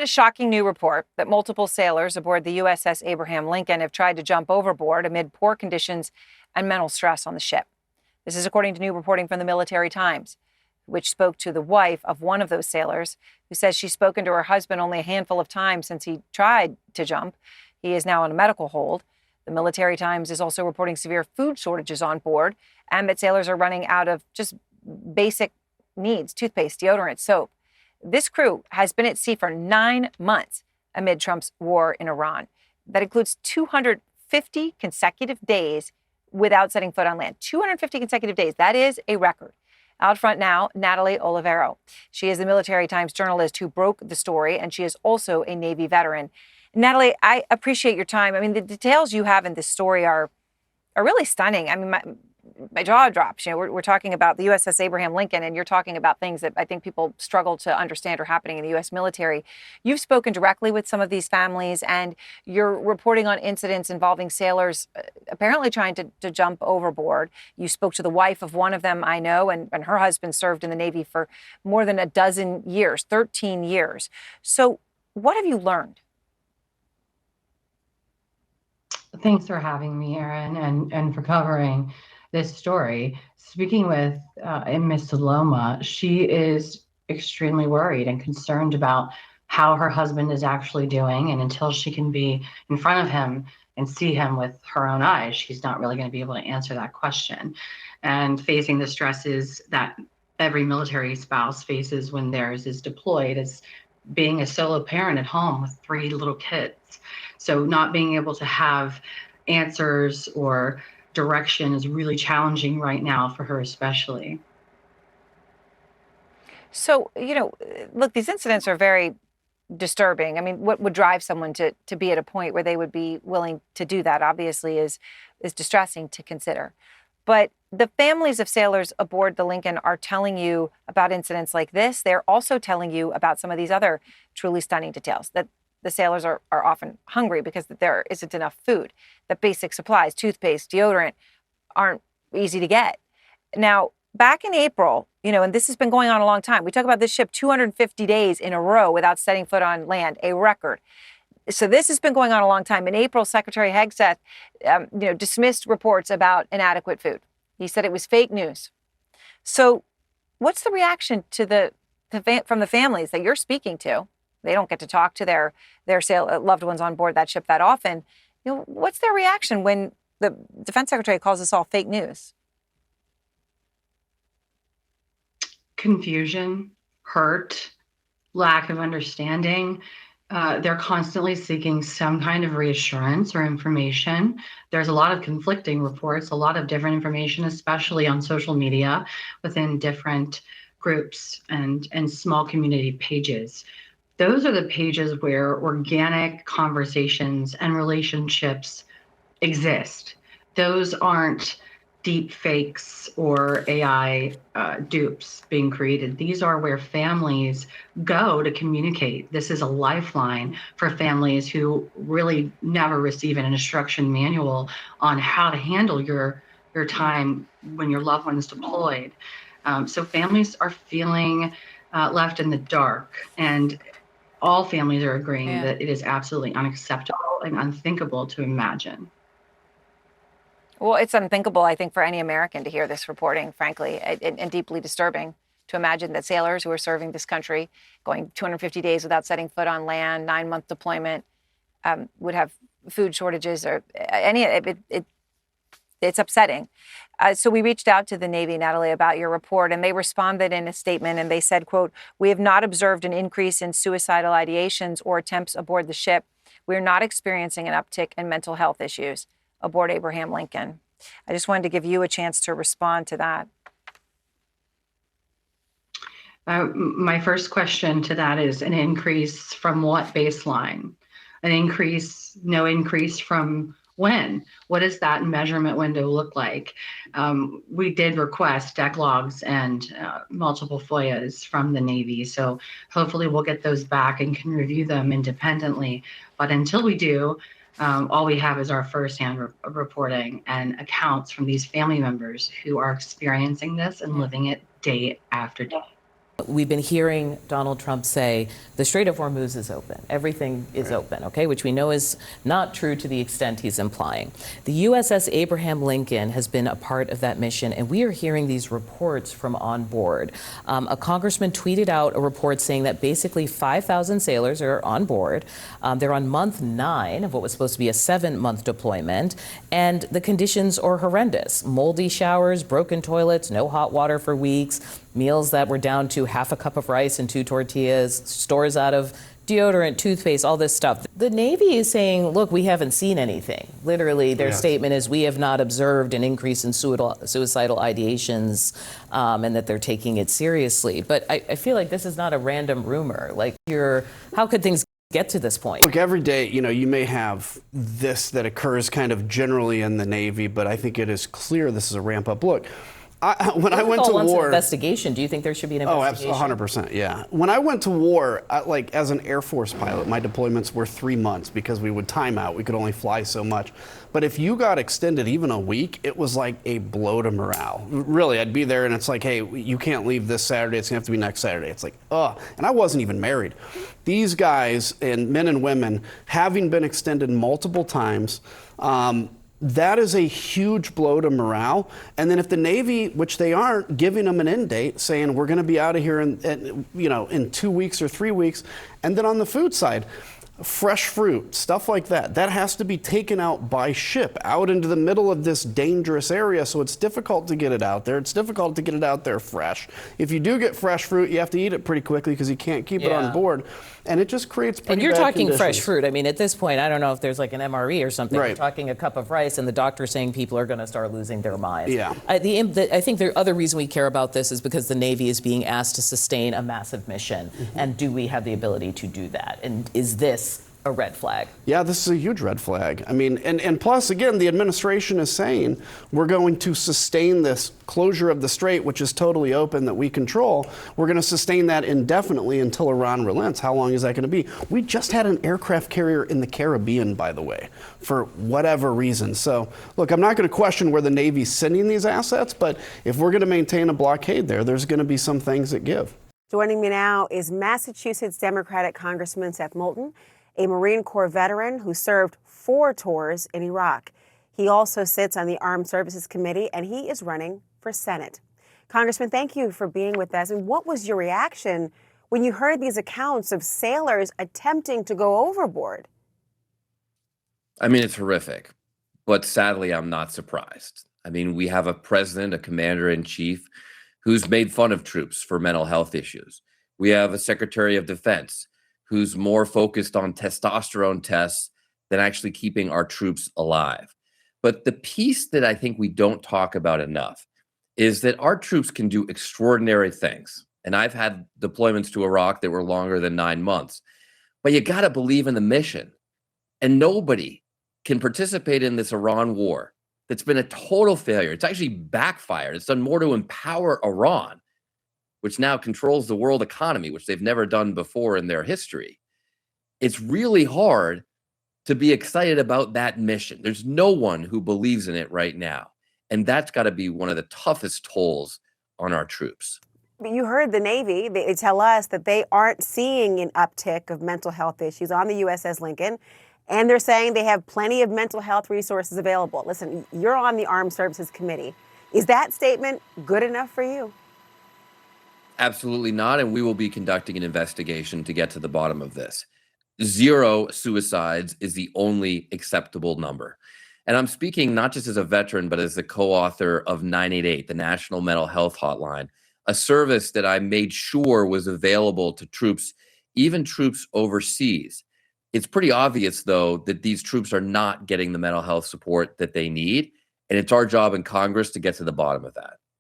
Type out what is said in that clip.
a shocking new report that multiple sailors aboard the USS Abraham Lincoln have tried to jump overboard amid poor conditions and mental stress on the ship. This is according to new reporting from the Military Times, which spoke to the wife of one of those sailors, who says she's spoken to her husband only a handful of times since he tried to jump. He is now on a medical hold. The Military Times is also reporting severe food shortages on board and that sailors are running out of just basic needs: toothpaste, deodorant, soap. This crew has been at sea for 9 months amid Trump's war in Iran. That includes 250 consecutive days without setting foot on land. 250 consecutive days. That is a record. Out front now, Natalie Olivero. She is the Military Times journalist who broke the story, and she is also a Navy veteran. Natalie, I appreciate your time. I mean, the details you have in this story are really stunning. I mean, my jaw drops. You know, we're talking about the USS Abraham Lincoln, and you're talking about things that I think people struggle to understand are happening in the U.S. military. You've spoken directly with some of these families, and you're reporting on incidents involving sailors apparently trying to jump overboard. You spoke to the wife of one of them, I know, and her husband served in the Navy for more than a dozen years, 13 years. So what have you learned? Thanks for having me, Erin, and for covering this story. Speaking with Miss Saloma, she is extremely worried and concerned about how her husband is actually doing. And until she can be in front of him and see him with her own eyes, she's not really going to be able to answer that question. And facing the stresses that every military spouse faces when theirs is deployed, as being a solo parent at home with 3 little kids. So not being able to have answers or direction is really challenging right now for her, especially. So, look, these incidents are very disturbing. I mean, what would drive someone to be at a point where they would be willing to do that, obviously, is distressing to consider. But the families of sailors aboard the Lincoln are telling you about incidents like this. They're also telling you about some of these other truly stunning details, that the sailors are often hungry because there isn't enough food, that basic supplies, toothpaste, deodorant, aren't easy to get. Now, back in April, and this has been going on a long time. We talk about this ship 250 days in a row without setting foot on land, a record. So this has been going on a long time. In April, Secretary Hegseth, dismissed reports about inadequate food. He said it was fake news. So what's the reaction to from the families that you're speaking to? They don't get to talk to their loved ones on board that ship that often. What's their reaction when the defense secretary calls this all fake news? Confusion, hurt, lack of understanding. They're constantly seeking some kind of reassurance or information. There's a lot of conflicting reports, a lot of different information, especially on social media within different groups and small community pages. Those are the pages where organic conversations and relationships exist. Those aren't deep fakes or AI dupes being created. These are where families go to communicate. This is a lifeline for families who really never receive an instruction manual on how to handle your time when your loved one is deployed. So families are feeling left in the dark, and all families are agreeing that it is absolutely unacceptable and unthinkable to imagine. Well, it's unthinkable, I think, for any American to hear this reporting, frankly, and deeply disturbing to imagine that sailors who are serving this country, going 250 days without setting foot on land, 9-month deployment, would have food shortages or it's upsetting. So we reached out to the Navy, Natalie, about your report, and they responded in a statement, and they said, quote, "We have not observed an increase in suicidal ideations or attempts aboard the ship. We are not experiencing an uptick in mental health issues aboard Abraham Lincoln." I just wanted to give you a chance to respond to that. My first question to that is an increase from what baseline? No increase from when? What does that measurement window look like? We did request deck logs and multiple FOIAs from the Navy, so hopefully we'll get those back and can review them independently. But until we do, all we have is our firsthand reporting and accounts from these family members who are experiencing this and living it day after day. We've been hearing Donald Trump say the Strait of Hormuz is open. Everything is open, okay, which we know is not true to the extent he's implying. The USS Abraham Lincoln has been a part of that mission, and we are hearing these reports from on board. A congressman tweeted out a report saying that basically 5,000 sailors are on board. They're on month 9 of what was supposed to be a 7-month deployment, and the conditions are horrendous. Moldy showers, broken toilets, no hot water for weeks, meals that were down to half a cup of rice and 2 tortillas, stores out of deodorant, toothpaste, all this stuff. The Navy is saying, look, we haven't seen anything. Literally, their statement is, we have not observed an increase in suicidal ideations, and that they're taking it seriously. But I feel like this is not a random rumor. Like, how could things get to this point? Look, every day, you may have this that occurs kind of generally in the Navy, but I think it is clear this is a ramp up. Look, when I went to war, investigation. Do you think there should be an investigation? Oh, 100%, yeah. When I went to war, as an Air Force pilot, my deployments were 3 months because we would time out. We could only fly so much. But if you got extended even a week, it was like a blow to morale. Really, I'd be there and it's like, hey, you can't leave this Saturday. It's gonna have to be next Saturday. It's like, ugh. And I wasn't even married. These guys, and men and women, having been extended multiple times, that is a huge blow to morale. And then if the Navy, which they aren't, giving them an end date, saying we're going to be out of here in 2 weeks or 3 weeks, and then on the food side, fresh fruit, stuff like that has to be taken out by ship out into the middle of this dangerous area. So it's difficult to get it out there. It's difficult to get it out there fresh. If you do get fresh fruit, you have to eat it pretty quickly because you can't keep it on board. And it just creates pretty bad conditions. And you're talking fresh fruit. I mean, at this point, I don't know if there's like an MRE or something. Right. You're talking a cup of rice and the doctor saying people are going to start losing their minds. Yeah. I think the other reason we care about this is because the Navy is being asked to sustain a massive mission. Mm-hmm. And do we have the ability to do that? And is this a red flag? Yeah, this is a huge red flag. I mean, and plus, again, the administration is saying we're going to sustain this closure of the strait, which is totally open, that we control. We're going to sustain that indefinitely until Iran relents. How long is that going to be? We just had an aircraft carrier in the Caribbean, by the way, for whatever reason. So, look, I'm not going to question where the Navy's sending these assets, but if we're going to maintain a blockade there's going to be some things that give. Joining me now is Massachusetts Democratic Congressman Seth Moulton, a Marine Corps veteran who served 4 tours in Iraq. He also sits on the Armed Services Committee, and he is running for Senate. Congressman, thank you for being with us. And what was your reaction when you heard these accounts of sailors attempting to go overboard? I mean, it's horrific, but sadly, I'm not surprised. I mean, we have a president, a commander-in-chief, who's made fun of troops for mental health issues. We have a Secretary of Defense who's more focused on testosterone tests than actually keeping our troops alive. But the piece that I think we don't talk about enough is that our troops can do extraordinary things. And I've had deployments to Iraq that were longer than 9 months. But you got to believe in the mission. And nobody can participate in this Iran war that's been a total failure. It's actually backfired. It's done more to empower Iran, which now controls the world economy, which they've never done before in their history. It's really hard to be excited about that mission. There's no one who believes in it right now. And that's got to be one of the toughest tolls on our troops. You heard the Navy. They tell us that they aren't seeing an uptick of mental health issues on the USS Lincoln. And they're saying they have plenty of mental health resources available. Listen, you're on the Armed Services Committee. Is that statement good enough for you? Absolutely not. And we will be conducting an investigation to get to the bottom of this. 0 suicides is the only acceptable number. And I'm speaking not just as a veteran, but as the co-author of 988, the National Mental Health Hotline, a service that I made sure was available to troops, even troops overseas. It's pretty obvious, though, that these troops are not getting the mental health support that they need. And it's our job in Congress to get to the bottom of that.